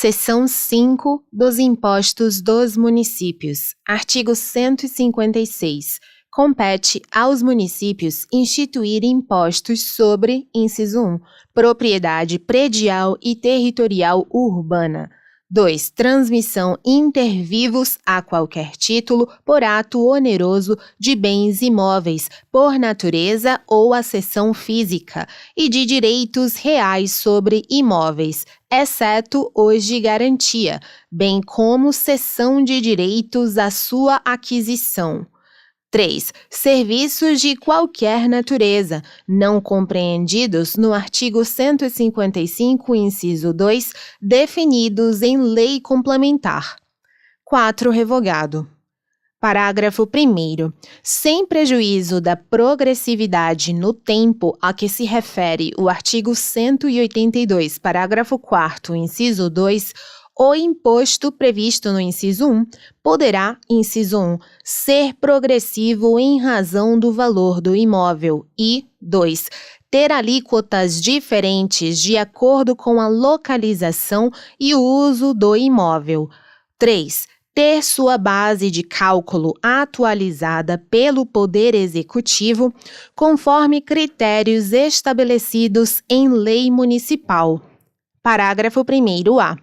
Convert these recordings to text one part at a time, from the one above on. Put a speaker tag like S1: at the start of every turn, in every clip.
S1: Seção 5 dos Impostos dos Municípios. Artigo 156. Compete aos municípios instituir impostos sobre, inciso 1, propriedade predial e territorial urbana. 2. Transmissão inter vivos a qualquer título por ato oneroso de bens imóveis, por natureza ou acessão física, e de direitos reais sobre imóveis, exceto os de garantia, bem como cessão de direitos à sua aquisição. 3. Serviços de qualquer natureza, não compreendidos no artigo 155, inciso 2, definidos em lei complementar. 4. Revogado. Parágrafo 1º. Sem prejuízo da progressividade no tempo a que se refere o artigo 182, parágrafo 4º, inciso 2, o imposto previsto no inciso 1 poderá, inciso 1, ser progressivo em razão do valor do imóvel e, 2, ter alíquotas diferentes de acordo com a localização e o uso do imóvel. 3. Ter sua base de cálculo atualizada pelo Poder Executivo conforme critérios estabelecidos em lei municipal. Parágrafo 1º-A.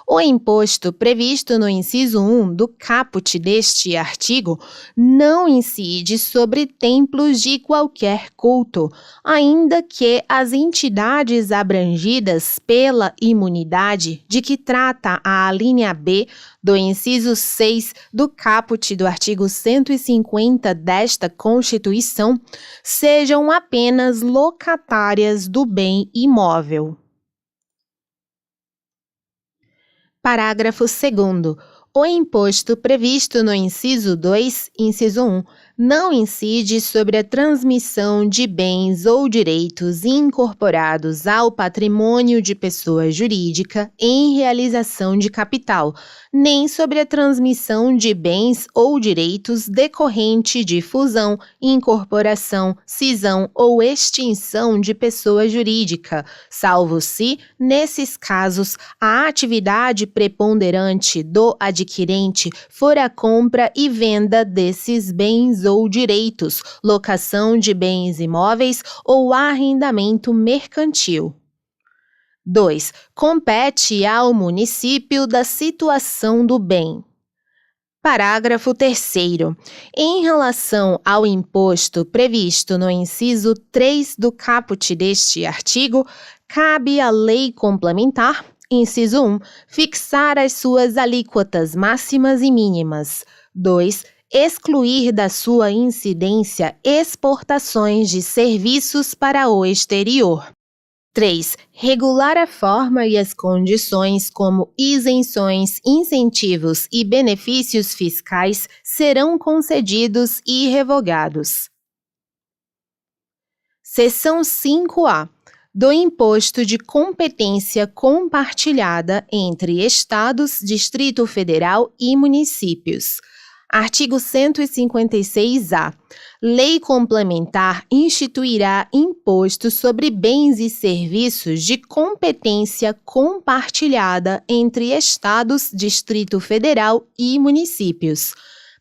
S1: O imposto previsto no inciso 1 do caput deste artigo não incide sobre templos de qualquer culto, ainda que as entidades abrangidas pela imunidade de que trata a alínea B do inciso 6 do caput do artigo 150 desta Constituição sejam apenas locatárias do bem imóvel. Parágrafo 2º. O imposto previsto no inciso 2, inciso 1, não incide sobre a transmissão de bens ou direitos incorporados ao patrimônio de pessoa jurídica em realização de capital, nem sobre a transmissão de bens ou direitos decorrente de fusão, incorporação, cisão ou extinção de pessoa jurídica, salvo se, nesses casos, a atividade preponderante do adquirente for a compra e venda desses bens ou direitos, locação de bens imóveis ou arrendamento mercantil. 2. Compete ao município da situação do bem. Parágrafo 3º. Em relação ao imposto previsto no inciso 3 do caput deste artigo, cabe à lei complementar, inciso 1, fixar as suas alíquotas máximas e mínimas. 2. Excluir da sua incidência exportações de serviços para o exterior. 3. Regular a forma e as condições como isenções, incentivos e benefícios fiscais serão concedidos e revogados. Seção 5A. Do imposto de competência compartilhada entre Estados, Distrito Federal e municípios. Artigo 156-A. Lei complementar instituirá imposto sobre bens e serviços de competência compartilhada entre Estados, Distrito Federal e municípios.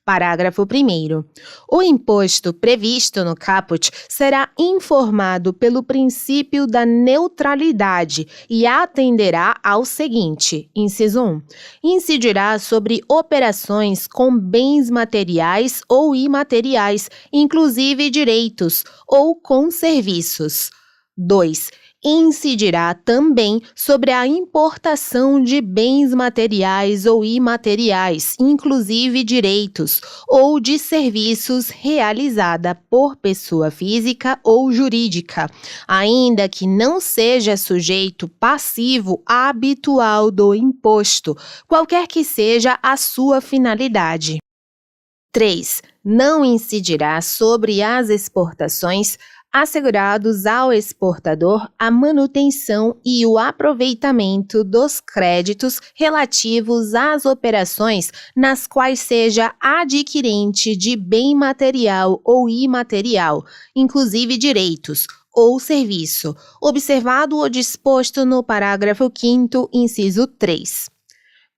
S1: Parágrafo 1º. O imposto previsto no caput será informado pelo princípio da neutralidade e atenderá ao seguinte, inciso 1, incidirá sobre operações com bens materiais ou imateriais, inclusive direitos, ou com serviços. 2. Incidirá também sobre a importação de bens materiais ou imateriais, inclusive direitos, ou de serviços realizada por pessoa física ou jurídica, ainda que não seja sujeito passivo habitual do imposto, qualquer que seja a sua finalidade. 3. Não incidirá sobre as exportações assegurados ao exportador a manutenção e o aproveitamento dos créditos relativos às operações nas quais seja adquirente de bem material ou imaterial, inclusive direitos, ou serviço, observado o disposto no parágrafo 5º, inciso 3.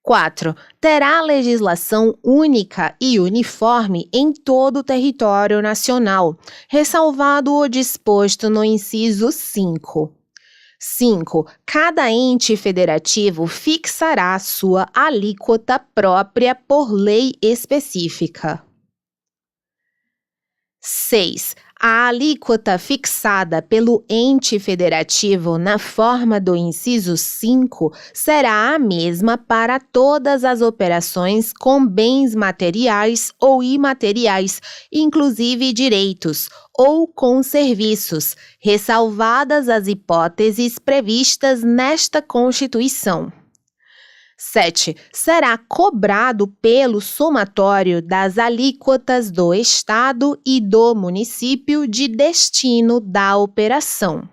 S1: 4. Terá legislação única e uniforme em todo o território nacional, ressalvado o disposto no inciso 5. 5. Cada ente federativo fixará sua alíquota própria por lei específica. 6. A alíquota fixada pelo ente federativo na forma do inciso 5 será a mesma para todas as operações com bens materiais ou imateriais, inclusive direitos, ou com serviços, ressalvadas as hipóteses previstas nesta Constituição. 7. Será cobrado pelo somatório das alíquotas do Estado e do município de destino da operação.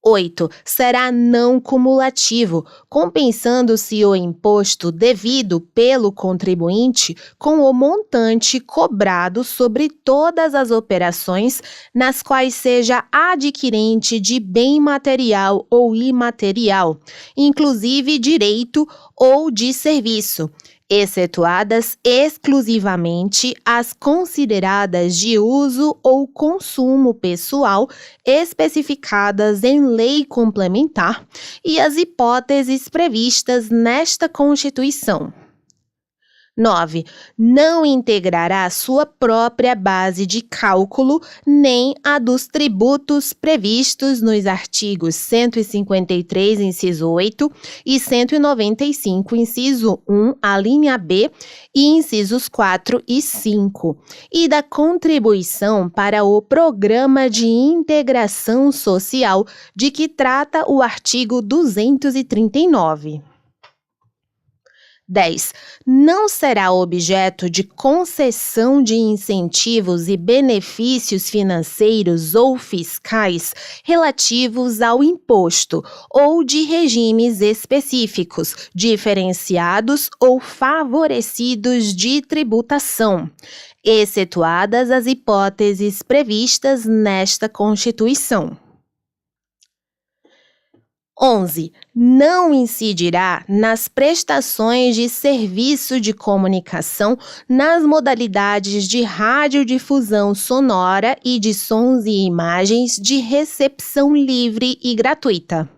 S1: 8. Será não cumulativo, compensando-se o imposto devido pelo contribuinte com o montante cobrado sobre todas as operações nas quais seja adquirente de bem material ou imaterial, inclusive direito ou de serviço, excetuadas exclusivamente as consideradas de uso ou consumo pessoal especificadas em lei complementar e as hipóteses previstas nesta Constituição. 9. Não integrará sua própria base de cálculo nem a dos tributos previstos nos artigos 153, inciso 8 e 195, inciso 1, a linha B e incisos 4 e 5, e da contribuição para o Programa de Integração Social de que trata o artigo 239. 10. Não será objeto de concessão de incentivos e benefícios financeiros ou fiscais relativos ao imposto ou de regimes específicos, diferenciados ou favorecidos de tributação, excetuadas as hipóteses previstas nesta Constituição. 11. Não incidirá nas prestações de serviço de comunicação nas modalidades de radiodifusão sonora e de sons e imagens de recepção livre e gratuita.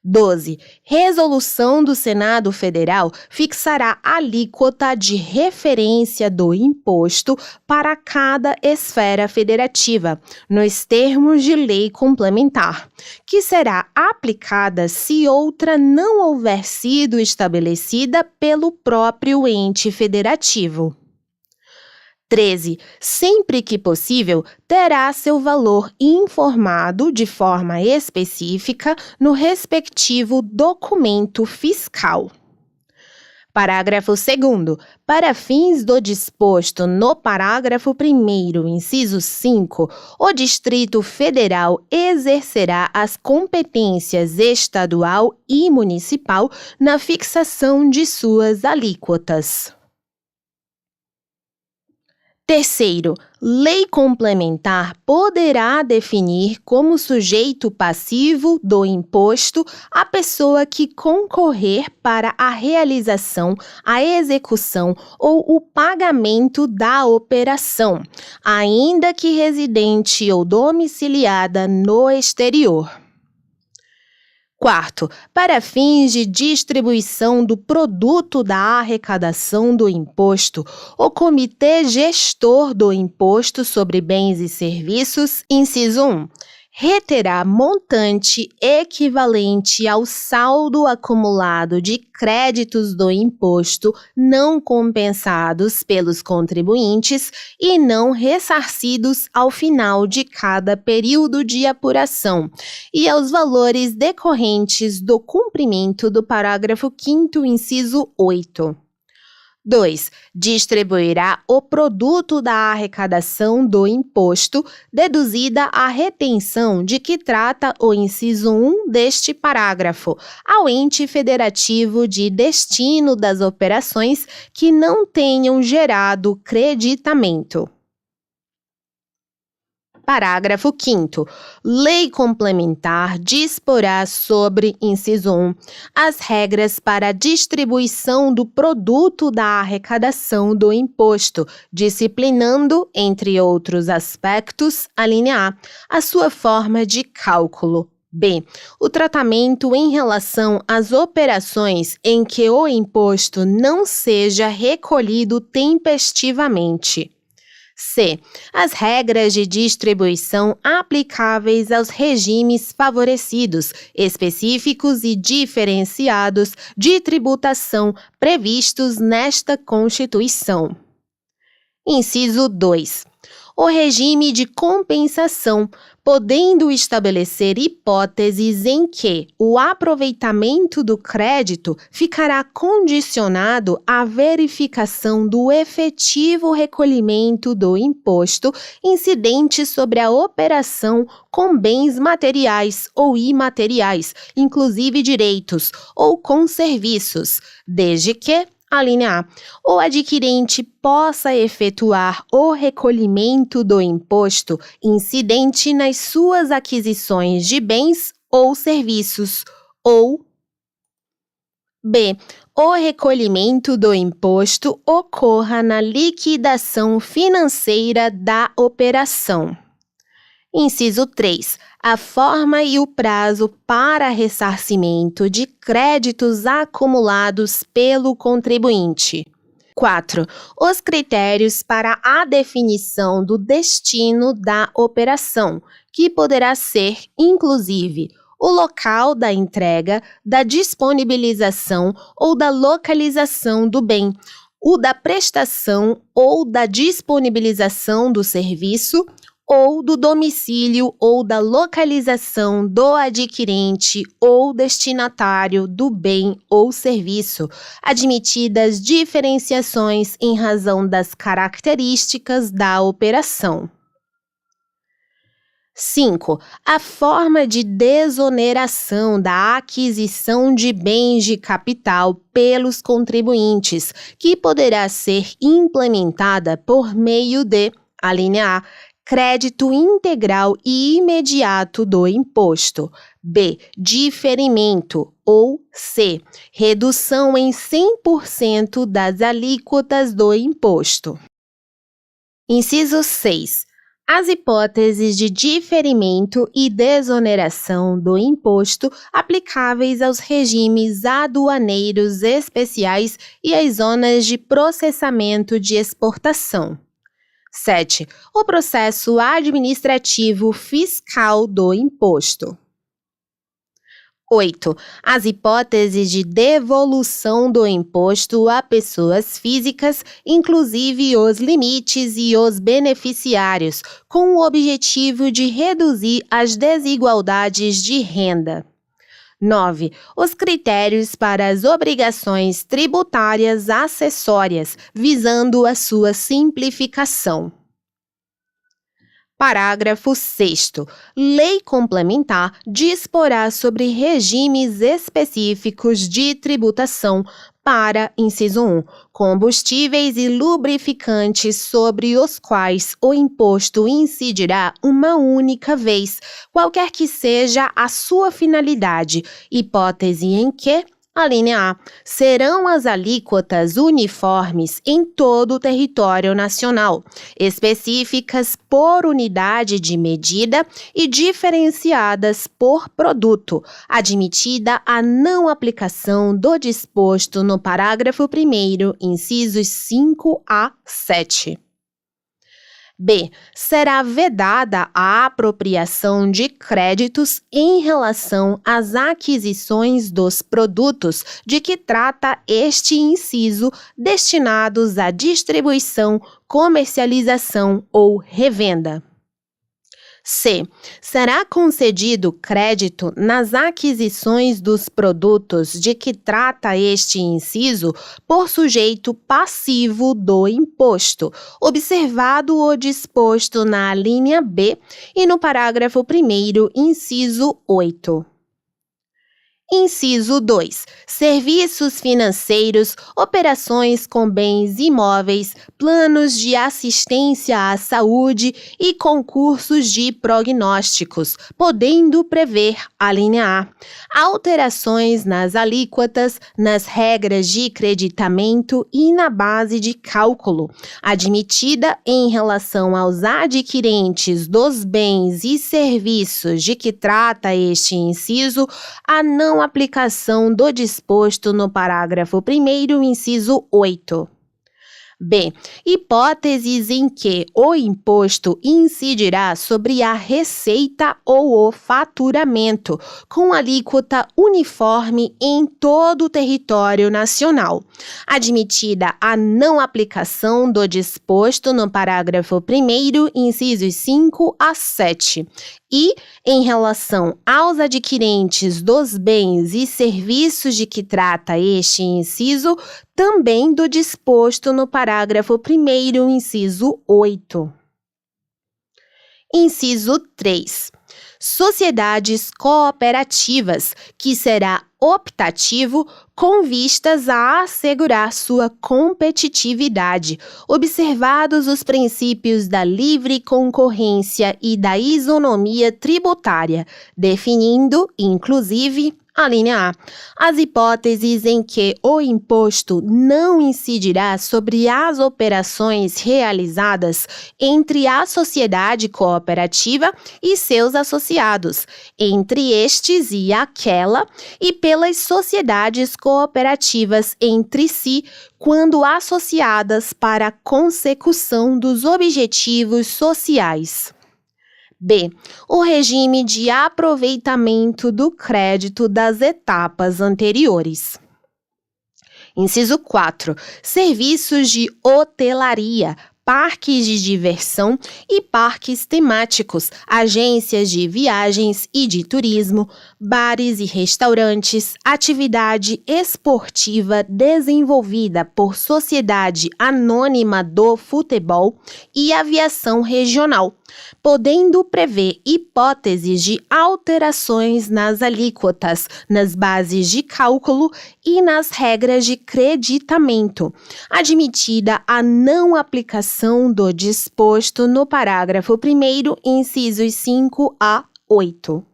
S1: 12. Resolução do Senado Federal fixará alíquota de referência do imposto para cada esfera federativa, nos termos de lei complementar, que será aplicada se outra não houver sido estabelecida pelo próprio ente federativo. 13. Sempre que possível, terá seu valor informado de forma específica no respectivo documento fiscal. Parágrafo 2º. Para fins do disposto no parágrafo 1º, inciso 5, o Distrito Federal exercerá as competências estadual e municipal na fixação de suas alíquotas. Terceiro, lei complementar poderá definir como sujeito passivo do imposto a pessoa que concorrer para a realização, a execução ou o pagamento da operação, ainda que residente ou domiciliada no exterior. Quarto, para fins de distribuição do produto da arrecadação do imposto, o Comitê Gestor do Imposto sobre Bens e Serviços, inciso 1, reterá montante equivalente ao saldo acumulado de créditos do imposto não compensados pelos contribuintes e não ressarcidos ao final de cada período de apuração e aos valores decorrentes do cumprimento do parágrafo 5º, inciso 8. 2. Distribuirá o produto da arrecadação do imposto, deduzida a retenção de que trata o inciso 1 deste parágrafo, ao ente federativo de destino das operações que não tenham gerado creditamento. Parágrafo 5º. Lei complementar disporá sobre, inciso 1, as regras para a distribuição do produto da arrecadação do imposto, disciplinando, entre outros aspectos, alínea A sua forma de cálculo. B. O tratamento em relação às operações em que o imposto não seja recolhido tempestivamente. C. As regras de distribuição aplicáveis aos regimes favorecidos, específicos e diferenciados de tributação previstos nesta Constituição. Inciso 2. O regime de compensação, podendo estabelecer hipóteses em que o aproveitamento do crédito ficará condicionado à verificação do efetivo recolhimento do imposto incidente sobre a operação com bens materiais ou imateriais, inclusive direitos, ou com serviços, desde que alínea A. O adquirente possa efetuar o recolhimento do imposto incidente nas suas aquisições de bens ou serviços, ou B. O recolhimento do imposto ocorra na liquidação financeira da operação. Inciso 3. A forma e o prazo para ressarcimento de créditos acumulados pelo contribuinte. 4. Os critérios para a definição do destino da operação, que poderá ser, inclusive, o local da entrega, da disponibilização ou da localização do bem, o da prestação ou da disponibilização do serviço, ou do domicílio ou da localização do adquirente ou destinatário do bem ou serviço, admitidas diferenciações em razão das características da operação. 5. A forma de desoneração da aquisição de bens de capital pelos contribuintes, que poderá ser implementada por meio de, alínea A, crédito integral e imediato do imposto. B. Diferimento. Ou C. Redução em 100% das alíquotas do imposto. Inciso 6. As hipóteses de diferimento e desoneração do imposto aplicáveis aos regimes aduaneiros especiais e às zonas de processamento de exportação. 7. O processo administrativo fiscal do imposto. 8. As hipóteses de devolução do imposto a pessoas físicas, inclusive os limites e os beneficiários, com o objetivo de reduzir as desigualdades de renda. 9. Os critérios para as obrigações tributárias acessórias, visando a sua simplificação. Parágrafo 6º. Lei complementar disporá sobre regimes específicos de tributação para, inciso 1, combustíveis e lubrificantes sobre os quais o imposto incidirá uma única vez, qualquer que seja a sua finalidade, hipótese em que, alínea A, serão as alíquotas uniformes em todo o território nacional, específicas por unidade de medida e diferenciadas por produto, admitida a não aplicação do disposto no parágrafo 1º, incisos 5 a 7. B. Será vedada a apropriação de créditos em relação às aquisições dos produtos de que trata este inciso destinados à distribuição, comercialização ou revenda. C. Será concedido crédito nas aquisições dos produtos de que trata este inciso por sujeito passivo do imposto, observado o disposto na alínea B e no parágrafo 1º, inciso 8. Inciso 2. Serviços financeiros, operações com bens imóveis, planos de assistência à saúde e concursos de prognósticos, podendo prever, alínea A, alterações nas alíquotas, nas regras de creditamento e na base de cálculo, admitida em relação aos adquirentes dos bens e serviços de que trata este inciso, a não aplicação do disposto no parágrafo 1º, inciso 8. B. Hipóteses em que o imposto incidirá sobre a receita ou o faturamento, com alíquota uniforme em todo o território nacional. Admitida a não aplicação do disposto no parágrafo 1º, incisos 5 a 7. E, em relação aos adquirentes dos bens e serviços de que trata este inciso, também do disposto no parágrafo 1º, inciso 8. Inciso 3. Sociedades cooperativas, que será optativo com vistas a assegurar sua competitividade, observados os princípios da livre concorrência e da isonomia tributária, definindo, inclusive, alínea A, as hipóteses em que o imposto não incidirá sobre as operações realizadas entre a sociedade cooperativa e seus associados, entre estes e aquela, e pelas sociedades cooperativas entre si, quando associadas para a consecução dos objetivos sociais. B. O regime de aproveitamento do crédito das etapas anteriores. Inciso 4. Serviços de hotelaria, parques de diversão e parques temáticos, agências de viagens e de turismo, bares e restaurantes, atividade esportiva desenvolvida por Sociedade Anônima do Futebol e aviação regional, podendo prever hipóteses de alterações nas alíquotas, nas bases de cálculo e nas regras de creditamento, admitida a não aplicação do disposto no parágrafo 1º, incisos 5 a 8.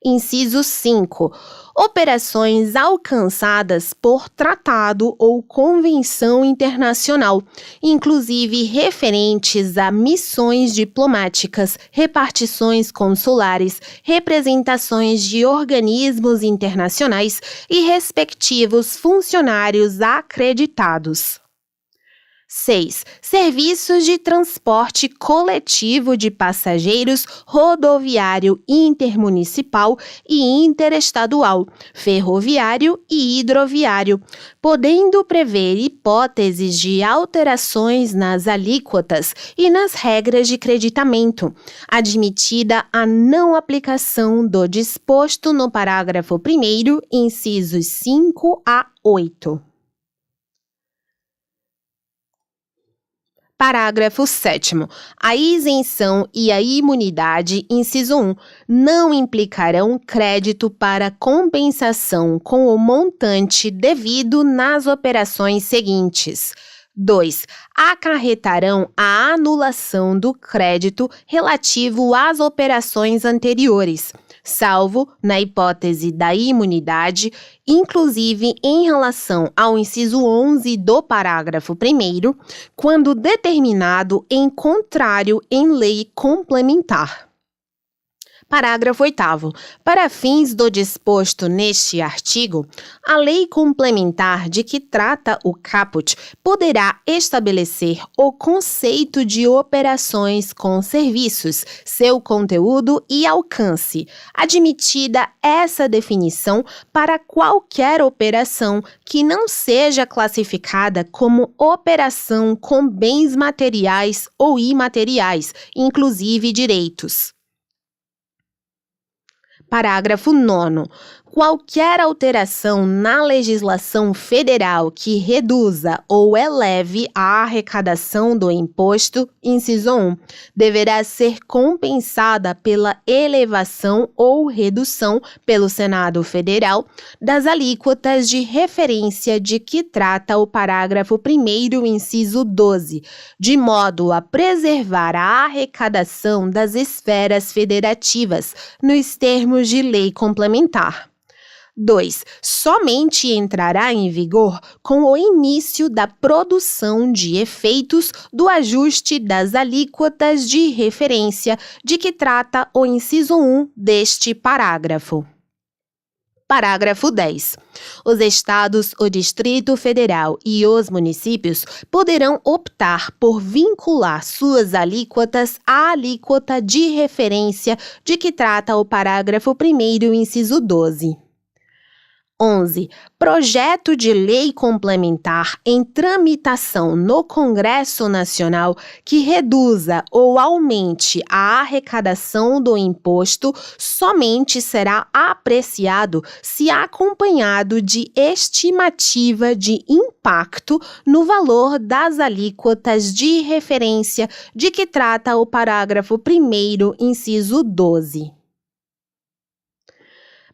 S1: Inciso 5. Operações alcançadas por tratado ou convenção internacional, inclusive referentes a missões diplomáticas, repartições consulares, representações de organismos internacionais e respectivos funcionários acreditados. 6. Serviços de transporte coletivo de passageiros rodoviário intermunicipal e interestadual, ferroviário e hidroviário, podendo prever hipóteses de alterações nas alíquotas e nas regras de creditamento, admitida a não aplicação do disposto no parágrafo 1º, incisos 5 a 8. Parágrafo 7º. A isenção e a imunidade, inciso 1, não implicarão crédito para compensação com o montante devido nas operações seguintes. 2. Acarretarão a anulação do crédito relativo às operações anteriores, salvo na hipótese da imunidade, inclusive em relação ao inciso 11 do parágrafo 1º, quando determinado em contrário em lei complementar. Parágrafo 8º. Para fins do disposto neste artigo, a lei complementar de que trata o caput poderá estabelecer o conceito de operações com serviços, seu conteúdo e alcance, admitida essa definição para qualquer operação que não seja classificada como operação com bens materiais ou imateriais, inclusive direitos. Parágrafo 9º. Qualquer alteração na legislação federal que reduza ou eleve a arrecadação do imposto, inciso 1, deverá ser compensada pela elevação ou redução pelo Senado Federal das alíquotas de referência de que trata o parágrafo 1º, inciso 12, de modo a preservar a arrecadação das esferas federativas nos termos de lei complementar. 2. Somente entrará em vigor com o início da produção de efeitos do ajuste das alíquotas de referência de que trata o inciso 1 deste parágrafo. Parágrafo 10. Os estados, o Distrito Federal e os municípios poderão optar por vincular suas alíquotas à alíquota de referência de que trata o parágrafo 1º, inciso 12. 11. Projeto de lei complementar em tramitação no Congresso Nacional que reduza ou aumente a arrecadação do imposto somente será apreciado se acompanhado de estimativa de impacto no valor das alíquotas de referência de que trata o parágrafo 1º, inciso 12.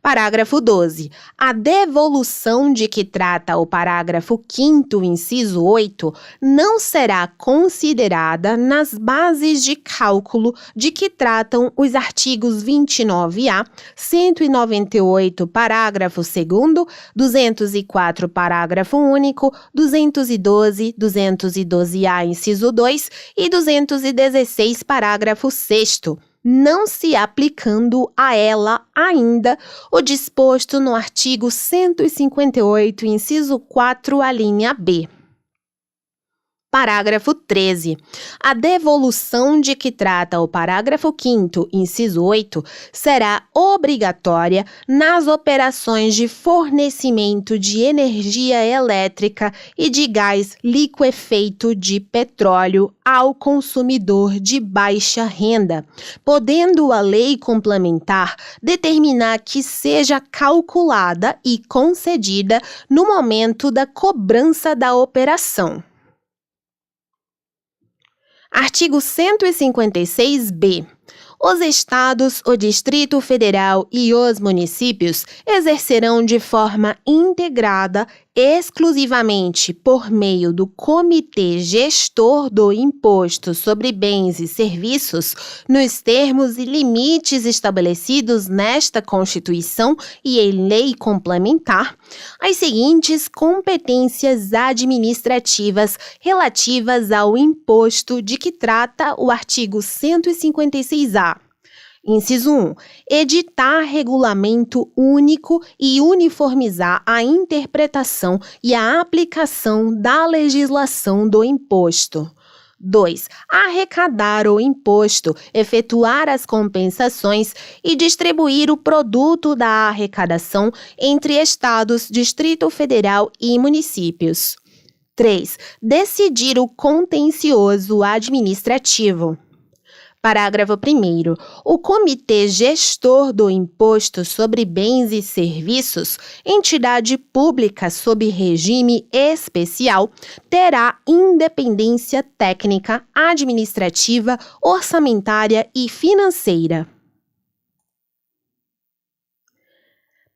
S1: Parágrafo 12. A devolução de que trata o parágrafo 5º, inciso 8, não será considerada nas bases de cálculo de que tratam os artigos 29A, 198, parágrafo 2º, 204, parágrafo único, 212, 212A, inciso 2 e 216, parágrafo 6º. Não se aplicando a ela ainda o disposto no artigo 158, inciso 4, a linha B. Parágrafo 13. A devolução de que trata o parágrafo 5º, inciso 8, será obrigatória nas operações de fornecimento de energia elétrica e de gás liquefeito de petróleo ao consumidor de baixa renda, podendo a lei complementar determinar que seja calculada e concedida no momento da cobrança da operação. Artigo 156-B. Os estados, o Distrito Federal e os municípios exercerão de forma integrada, exclusivamente por meio do Comitê Gestor do Imposto sobre Bens e Serviços, nos termos e limites estabelecidos nesta Constituição e em lei complementar, as seguintes competências administrativas relativas ao imposto de que trata o artigo 156-A. Inciso 1. Editar regulamento único e uniformizar a interpretação e a aplicação da legislação do imposto. 2. Arrecadar o imposto, efetuar as compensações e distribuir o produto da arrecadação entre estados, Distrito Federal e municípios. 3. Decidir o contencioso administrativo. Parágrafo 1º. O Comitê Gestor do Imposto sobre Bens e Serviços, entidade pública sob regime especial, terá independência técnica, administrativa, orçamentária e financeira.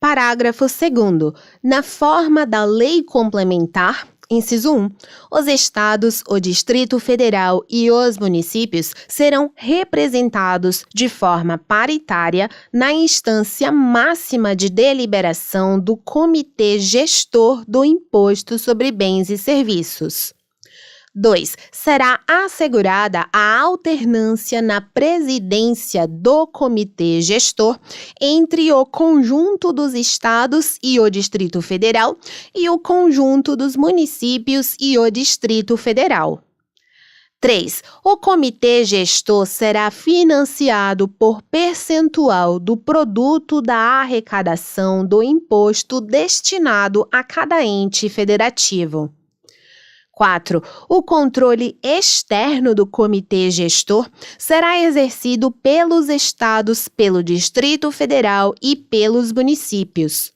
S1: Parágrafo 2º. Na forma da lei complementar, inciso 1. Os estados, o Distrito Federal e os municípios serão representados de forma paritária na instância máxima de deliberação do Comitê Gestor do Imposto sobre Bens e Serviços. 2. Será assegurada a alternância na presidência do Comitê Gestor entre o conjunto dos estados e o Distrito Federal e o conjunto dos municípios e o Distrito Federal. 3. O Comitê Gestor será financiado por percentual do produto da arrecadação do imposto destinado a cada ente federativo. 4. O controle externo do Comitê Gestor será exercido pelos estados, pelo Distrito Federal e pelos municípios.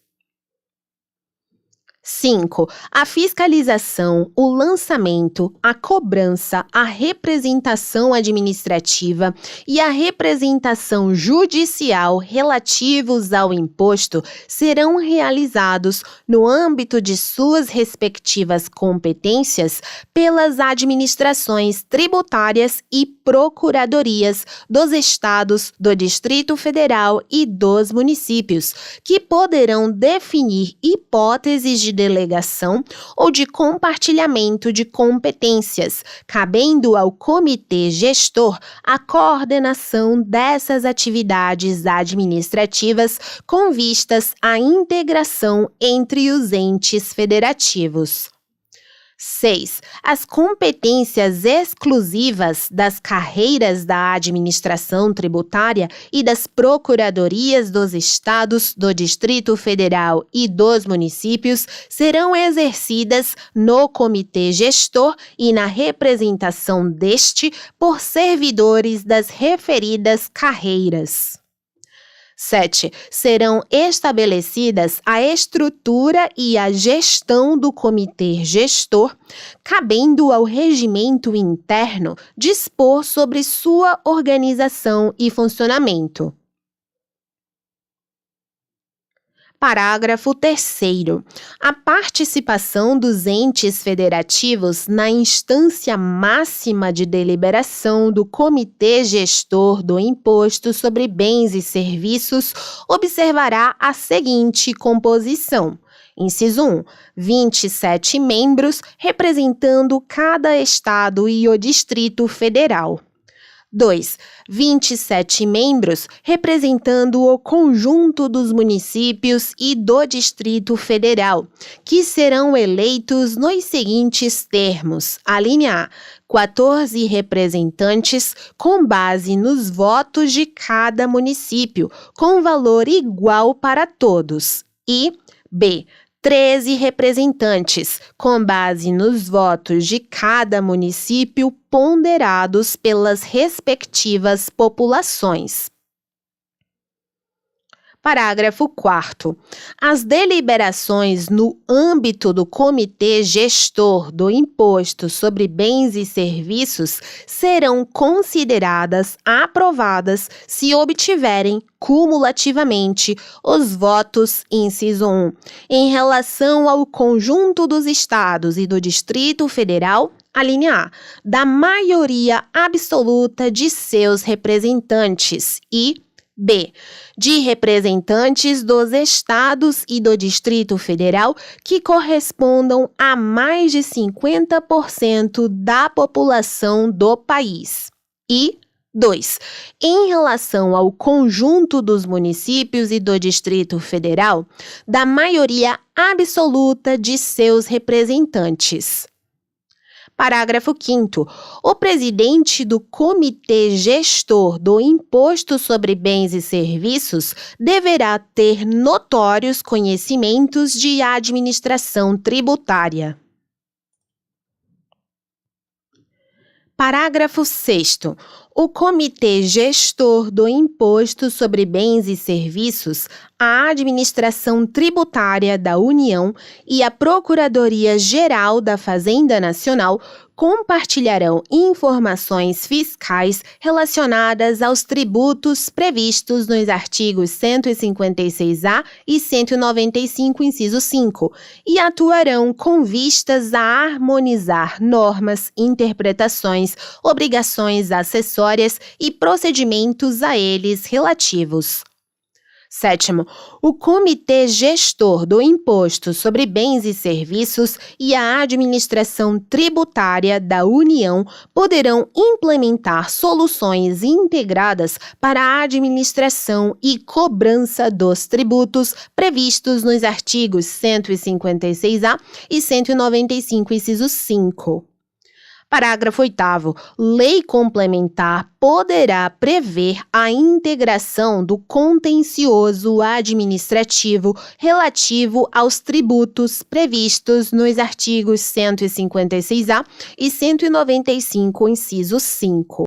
S1: 5. A fiscalização, o lançamento, a cobrança, a representação administrativa e a representação judicial relativos ao imposto serão realizados no âmbito de suas respectivas competências pelas administrações tributárias e procuradorias dos estados, do Distrito Federal e dos municípios, que poderão definir hipóteses de delegação ou de compartilhamento de competências, cabendo ao comitê gestor a coordenação dessas atividades administrativas com vistas à integração entre os entes federativos. 6. As competências exclusivas das carreiras da administração tributária e das procuradorias dos estados, do Distrito Federal e dos municípios serão exercidas no comitê gestor e na representação deste por servidores das referidas carreiras. 7. Serão estabelecidas a estrutura e a gestão do comitê gestor, cabendo ao regimento interno dispor sobre sua organização e funcionamento. Parágrafo 3º. A participação dos entes federativos na instância máxima de deliberação do Comitê Gestor do Imposto sobre Bens e Serviços observará a seguinte composição. Inciso 1. 27 membros, representando cada estado e o Distrito Federal. 2. 27 membros, representando o conjunto dos municípios e do Distrito Federal, que serão eleitos nos seguintes termos. Alínea A. 14 representantes, com base nos votos de cada município, com valor igual para todos. E B. 13 representantes, com base nos votos de cada município ponderados pelas respectivas populações. Parágrafo 4º. As deliberações no âmbito do Comitê Gestor do Imposto sobre Bens e Serviços serão consideradas aprovadas se obtiverem cumulativamente os votos, inciso 1, em relação ao conjunto dos estados e do Distrito Federal, alínea A, da maioria absoluta de seus representantes e B. De representantes dos estados e do Distrito Federal que correspondam a mais de 50% da população do país. E 2. Em relação ao conjunto dos municípios e do Distrito Federal, da maioria absoluta de seus representantes. Parágrafo 5º. O presidente do Comitê Gestor do Imposto sobre Bens e Serviços deverá ter notórios conhecimentos de administração tributária. Parágrafo 6º. O Comitê Gestor do Imposto sobre Bens e Serviços, a Administração Tributária da União e a Procuradoria-Geral da Fazenda Nacional compartilharão informações fiscais relacionadas aos tributos previstos nos artigos 156-A e 195, inciso 5, e atuarão com vistas a harmonizar normas, interpretações, obrigações acessórias e procedimentos a eles relativos. 7º. O Comitê Gestor do Imposto sobre Bens e Serviços e a Administração Tributária da União poderão implementar soluções integradas para a administração e cobrança dos tributos previstos nos artigos 156-A e 195, inciso 5. Parágrafo 8º. Lei complementar poderá prever a integração do contencioso administrativo relativo aos tributos previstos nos artigos 156-A e 195, inciso 5.